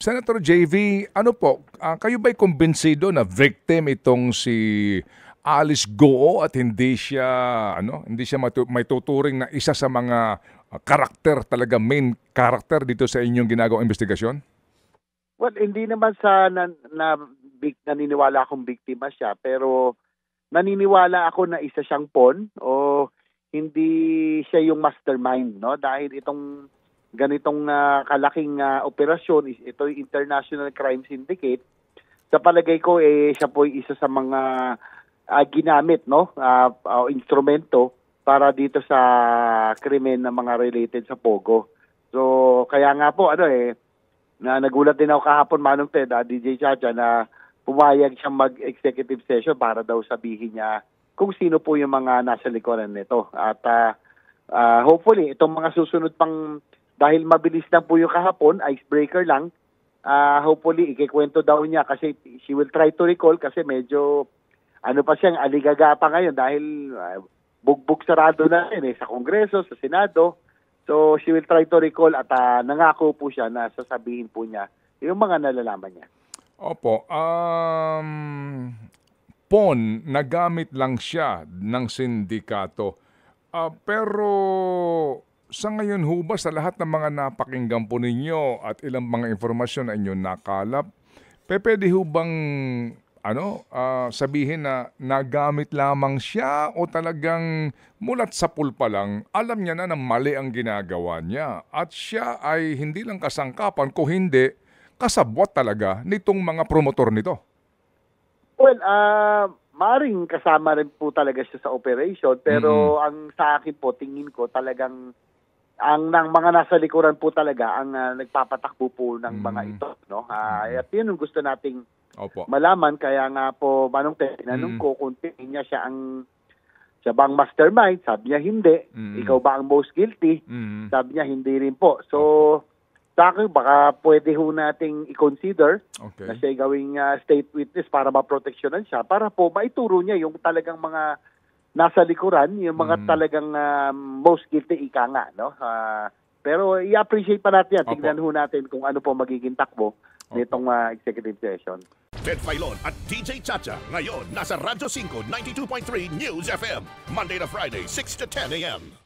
Senator JV, ano po, kayo ba'y kumbinsido na victim itong si Alice Goo at hindi siya may tuturing na isa sa mga karakter talaga, main character dito sa inyong ginagawang investigasyon? Well, hindi naman sa naniniwala akong biktima siya, pero naniniwala ako na isa siyang pawn o hindi siya yung mastermind, no? Dahil itong ganitong kalaking operasyon, ito yung International Crime Syndicate. Sa palagay ko siya po isa sa mga ginamit, no, instrumento para dito sa krimen na mga related sa Pogo. So kaya nga po na nagulat din ako kahapon, Manong Ted, DJ Chacha, na pumayag siyang mag-executive session para daw sabihin niya kung sino po yung mga nasa likuran nito. At hopefully itong mga susunod pang, dahil mabilis na po yung kahapon, icebreaker lang, hopefully ikikwento daw niya kasi she will try to recall kasi medyo pa siyang aligaga pa ngayon dahil bugbog sarado na rin sa Kongreso, sa Senado. So she will try to recall at nangako po siya na sasabihin po niya yung mga nalalaman niya. Opo, pawn, nagamit lang siya ng sindikato. Pero sa ngayon ho ba, sa lahat ng mga napakinggan po ninyo at ilang mga informasyon na inyo nakalap, pwede ho bang sabihin na nagamit lamang siya o talagang mulat sa pulpa lang, alam niya na mali ang ginagawa niya at siya ay hindi lang kasangkapan, kung hindi, kasabwat talaga nitong mga promotor nito? Well, maring kasama rin po talaga siya sa operation, pero ang sa akin po, tingin ko talagang ang mga nasa likuran po talaga ang nagpapatakbo po ng mga ito, no? At yun ang gusto nating malaman, kaya nga po Manong Ted, tinanong ko kung tingin niya siya bang mastermind, sabi niya hindi. Ikaw ba ang most guilty? Sabi niya hindi rin po. So sa akin, baka pwede ho nating i-consider na siya gawing state witness para maproteksyonan siya, para po maituro niya yung talagang mga nasa likuran, yung mga talagang most guilty, ika nga, no? Pero i-appreciate pa natin yan. Tignan ho natin kung ano po magiging takbo nitong executive session. Ted Filon at DJ Chacha, ngayon nasa Radyo 5, 92.3 News FM, Monday to Friday, 6 to 10 a.m.